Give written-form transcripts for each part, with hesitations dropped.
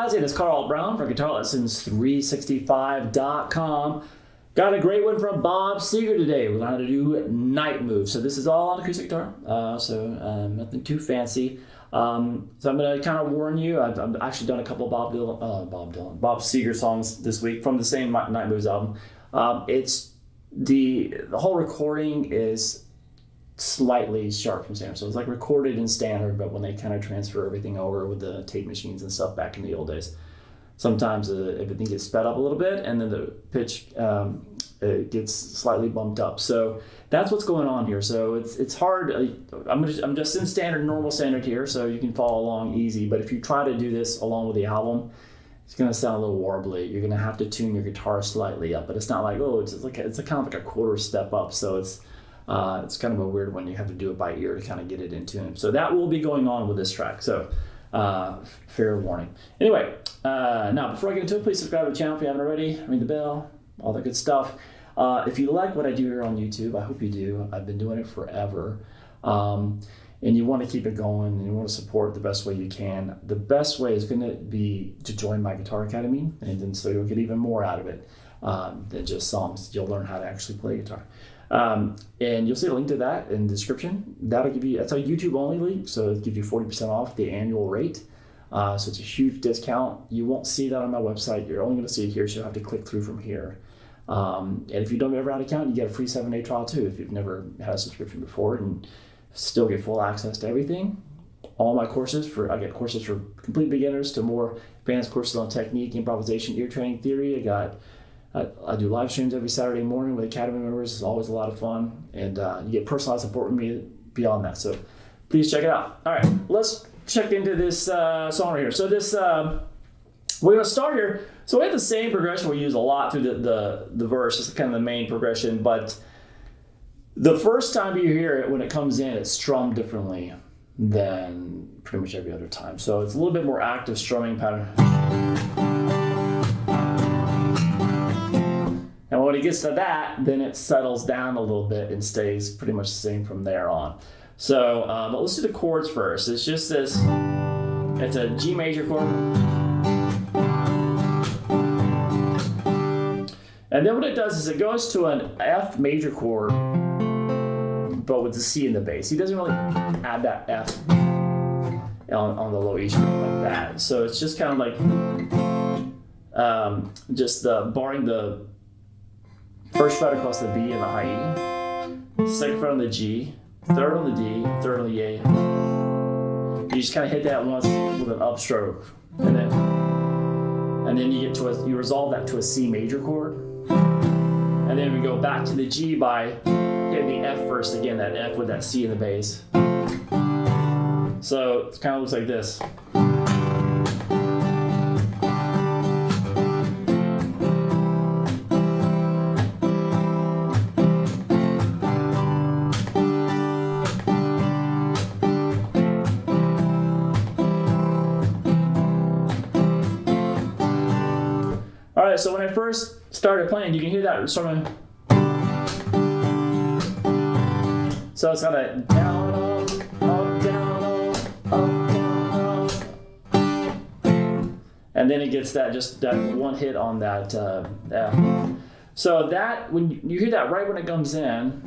guys? It is Carl Brown for GuitarLessons365.com. Got a great one from Bob Seger today. We're going to how to do night moves. So this is all on acoustic guitar, nothing too fancy. So I'm going to kind of warn you. I've actually done a couple of Bob Seger songs this week from the same Night Moves album. It's the whole recording is slightly sharp from standard. So it's like recorded in standard, but when they kind of transfer everything over with the tape machines and stuff back in the old days, sometimes everything gets sped up a little bit and then the pitch it gets slightly bumped up. So that's what's going on here. So it's hard. I'm just in normal standard here, so you can follow along easy. But if you try to do this along with the album, it's going to sound a little warbly. You're going to have to tune your guitar slightly up, but it's not like, it's kind of like a quarter step up. So it's kind of a weird one. You have to do it by ear to kind of get it in tune. So that will be going on with this track. So fair warning. Anyway, now before I get into it, please subscribe to the channel if you haven't already. Ring the bell, all that good stuff. If you like what I do here on YouTube, I hope you do. I've been doing it forever. And you want to keep it going and you want to support it the best way you can. The best way is going to be to join my Guitar Academy, and then so you'll get even more out of it than just songs. You'll learn how to actually play guitar. And you'll see a link to that in the description. That's a YouTube only link, so it'll give you 40% off the annual rate. So it's a huge discount. You won't see that on my website. You're only going to see it here, so you'll have to click through from here. And if you don't ever had an account, you get a free 7-day trial too if you've never had a subscription before, and still get full access to everything. All my courses, I get courses for complete beginners to more advanced courses on technique, improvisation, ear training theory. I do live streams every Saturday morning with Academy members. It's always a lot of fun, and you get personalized support with me beyond that. So please check it out. All right, let's check into this song right here. So we're going to start here. So we have the same progression we use a lot through the verse. It's kind of the main progression, but the first time you hear it, when it comes in, it's strummed differently than pretty much every other time. So it's a little bit more active strumming pattern. And when it gets to that, then it settles down a little bit and stays pretty much the same from there on. So but let's do the chords first. It's just this, it's a G major chord. And then what it does is it goes to an F major chord, but with the C in the bass. He doesn't really add that F on the low E string like that. So it's just kind of like barring the first fret across the B and the high E, second fret on the G, third on the D, third on the A. You just kind of hit that once with an upstroke, and then you get you resolve that to a C major chord, and then we go back to the G by hitting the F first again, that F with that C in the bass. So it kind of looks like this. Alright, so when I first started playing, you can hear that sort of. So it's kind of down, up, down, up, down, up. And then it gets that one hit on that F. So that, when you hear that right when it comes in,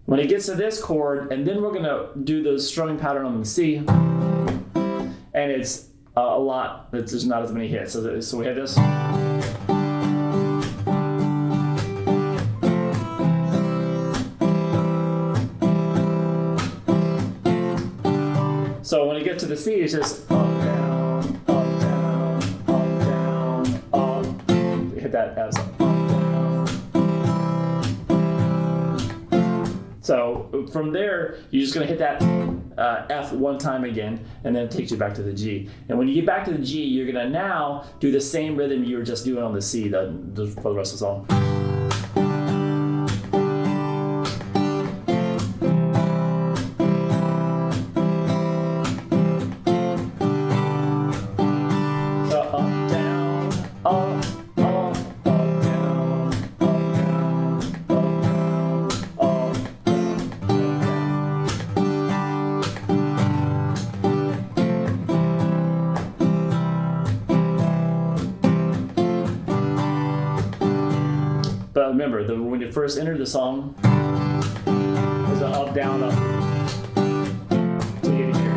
when it gets to this chord, and then we're going to do the strumming pattern on the C, and it's a lot, there's not as many hits. So we have this. So when you get to the C, it's just up, down, up, down, up, down, up. Hit that as up, down. So from there, you're just going to hit that F one time again, and then it takes you back to the G. And when you get back to the G, you're going to now do the same rhythm you were just doing on the C for the rest of the song. But remember, when you first entered the song, it was an up, down, up. To get here.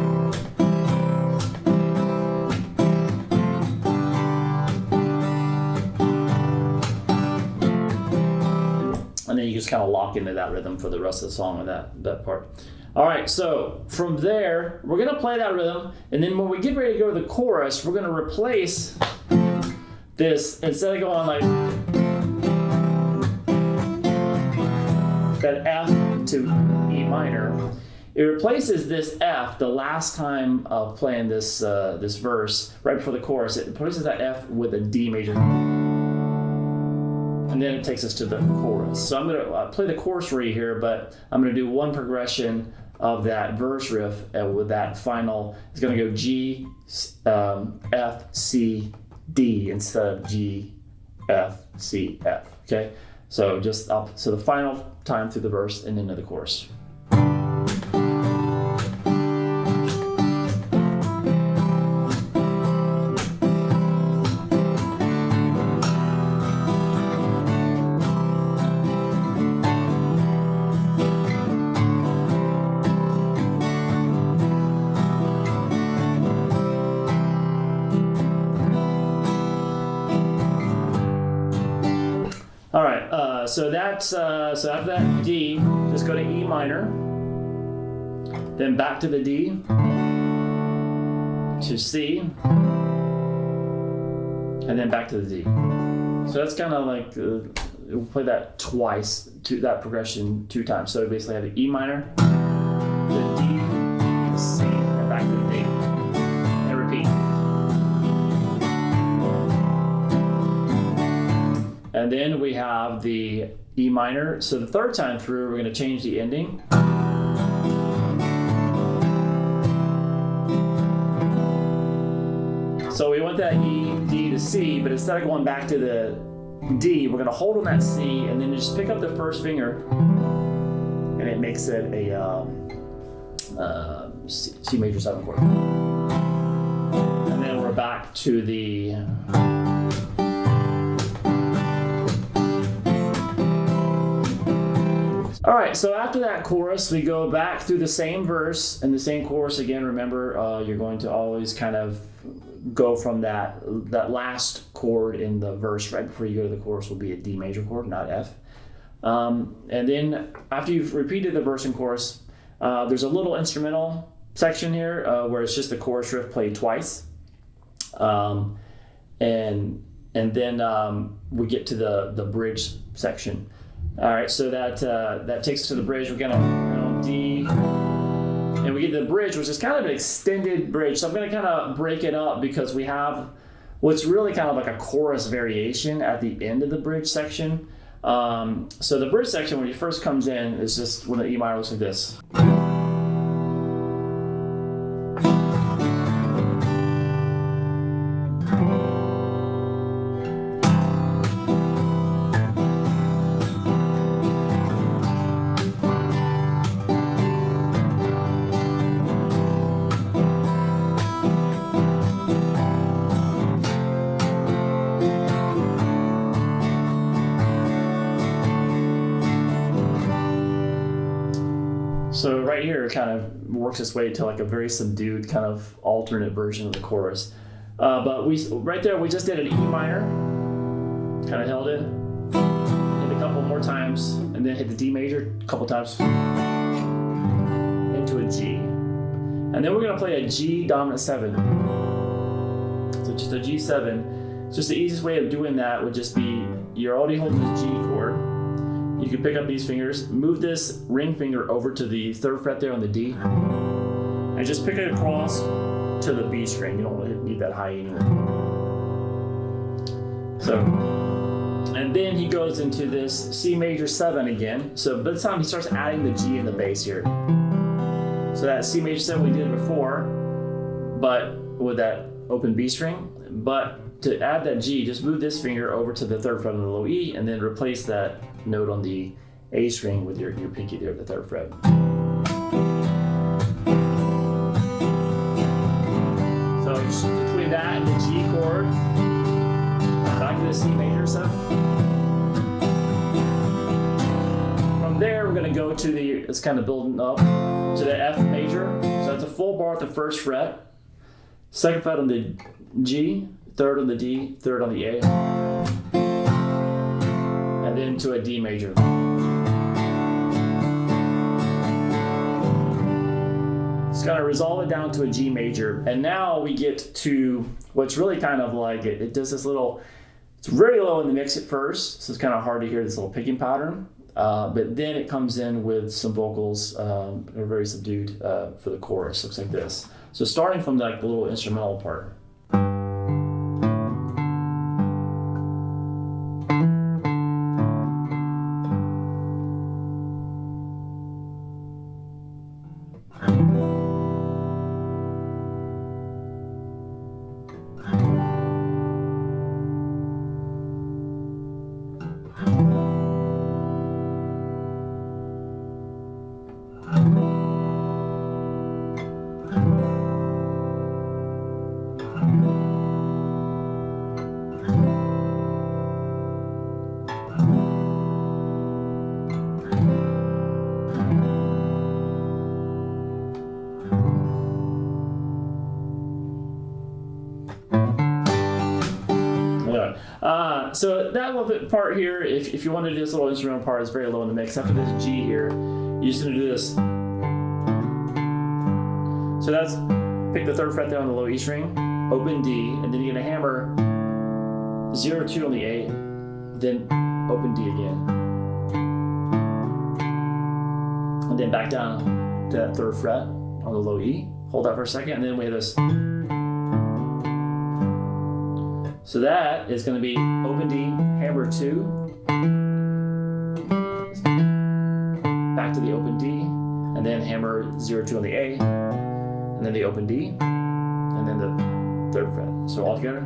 And then you just kind of lock into that rhythm for the rest of the song and that part. All right, so from there, we're gonna play that rhythm, and then when we get ready to go to the chorus, we're gonna replace this, instead of going like that F to E minor, it replaces this F the last time of playing this this verse, right before the chorus, it replaces that F with a D major. And then it takes us to the chorus. So I'm gonna play the chorus for you here, but I'm gonna do one progression of that verse riff with that final. It's gonna go G, F, C, D instead of G, F, C, F. Okay. So just up. So the final time through the verse and into the chorus. All right, so after that D, just go to E minor, then back to the D, to C, and then back to the D. So that's kind of like, we'll play that twice, that progression 2 times. So basically have the E minor, the D, the C, and back to the D, and repeat. And then we have the E minor. So the 3rd time through, we're going to change the ending. So we want that E, D to C, but instead of going back to the D, we're going to hold on that C and then just pick up the first finger, and it makes it a C major 7 chord. And then we're back to the all right, so after that chorus, we go back through the same verse and the same chorus again. Remember, you're going to always kind of go from that last chord in the verse right before you go to the chorus will be a D major chord, not F. And then after you've repeated the verse and chorus, there's a little instrumental section here where it's just the chorus riff played twice. And then we get to the bridge section. All right, so that takes us to the bridge. We're gonna D, and we get the bridge, which is kind of an extended bridge. So I'm gonna kind of break it up because we have what's really kind of like a chorus variation at the end of the bridge section. So the bridge section, when it first comes in, is just when the E minor looks like this. So right here, it kind of works its way to like a very subdued kind of alternate version of the chorus. But right there, we just did an E minor, kind of held it, hit a couple more times, and then hit the D major a couple times, into a G. And then we're gonna play a G dominant 7. So just a G7. Just the easiest way of doing that would just be, you're already holding the G chord. You can pick up these fingers, move this ring finger over to the 3rd fret there on the D, and just pick it across to the B string. You don't really need that high anyway. So, and then he goes into this C major 7 again. So by the time he starts adding the G in the bass here. So that C major 7 we did before, but with that open B string. But to add that G, just move this finger over to the 3rd fret on the low E, and then replace that note on the A string with your pinky there, the 3rd fret. So just between that and the G chord, back to the C major 7. there, we're going to go to it's kind of building up to the F major. So that's a full bar at the first fret, second fret on the G, third on the D, third on the A, and then to a D major. It's going to resolve it down to a G major. And now we get to what's really kind of like, it does this little, it's very low in the mix at first, so it's kind of hard to hear this little picking pattern. But then it comes in with some vocals, are very subdued for the chorus. Looks like this. So starting from like the little instrumental part. So that little bit part here, if you want to do this little instrumental part, is very low in the mix. After this G here, you're just going to do this. So that's, pick the third fret there on the low E string, open D, and then you're going to hammer 0, 2 on the A, then open D again. And then back down to that third fret on the low E. Hold that for a second, and then we have this. So that is going to be open D, hammer 2, back to the open D, and then hammer 0, 2 on the A, and then the open D, and then the third fret. So all together.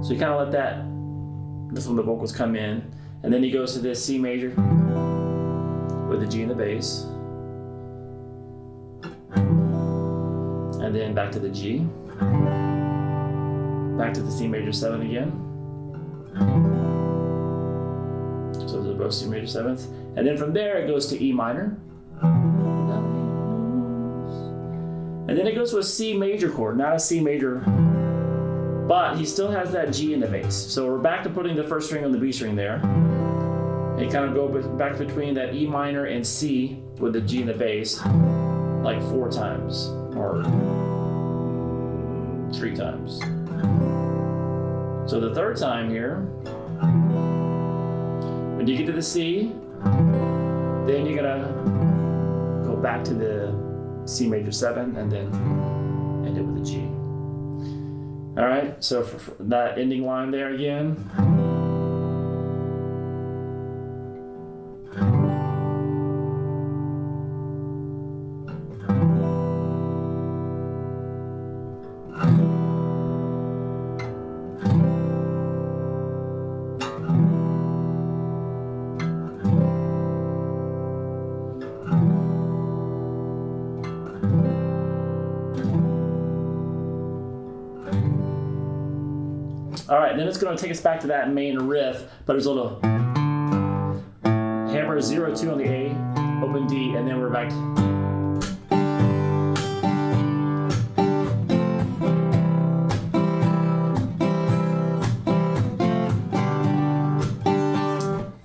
So you kind of let this when the vocals come in, and then he goes to this C major with the G in the bass. And then back to the G, back to the C major 7 again. So those are both C major 7s. And then from there it goes to E minor. And then it goes to a C major chord, not a C major, but he still has that G in the bass. So we're back to putting the first string on the B string there. And you kind of go back between that E minor and C with the G in the bass, like 4 times. Or 3 times. So the third time here, when you get to the C, then you're gonna go back to the C major 7 and then end it with a G. All right, so for that ending line there again. All right, then it's going to take us back to that main riff, but there's a little hammer 0, 2 on the A, open D, and then we're back.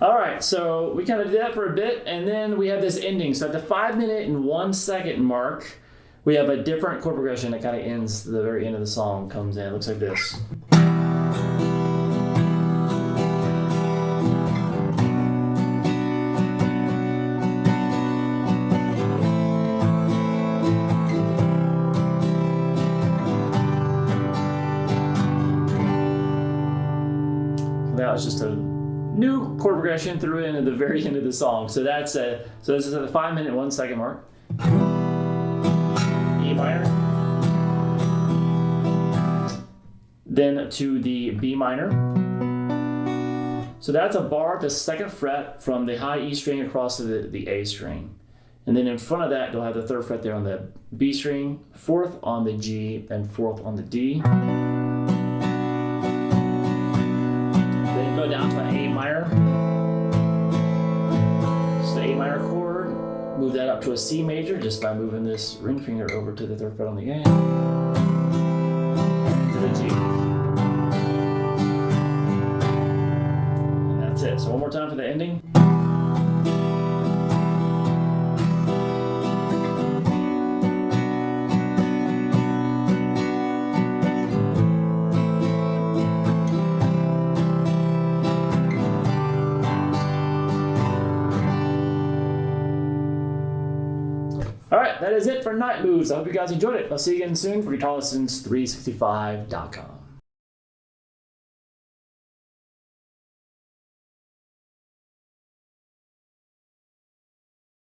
All right, so we kind of did that for a bit, and then we have this ending. So at the 5 minute and 1 second mark, we have a different chord progression that kind of ends the very end of the song, comes in. It looks like this. That was just a new chord progression threw in at the very end of the song. So this is at the 5 minute 1 second mark. E minor. Then to the B minor. So that's a bar at the second fret from the high E string across to the A string. And then in front of that, you'll have the third fret there on the B string, 4th on the G, and 4th on the D. move that up to a C major just by moving this ring finger over to the 3rd fret on the A, to the G. And that's it. So one more time for the ending. All right, that is it for Night Moves. I hope you guys enjoyed it. I'll see you again soon for GuitarLessons365.com.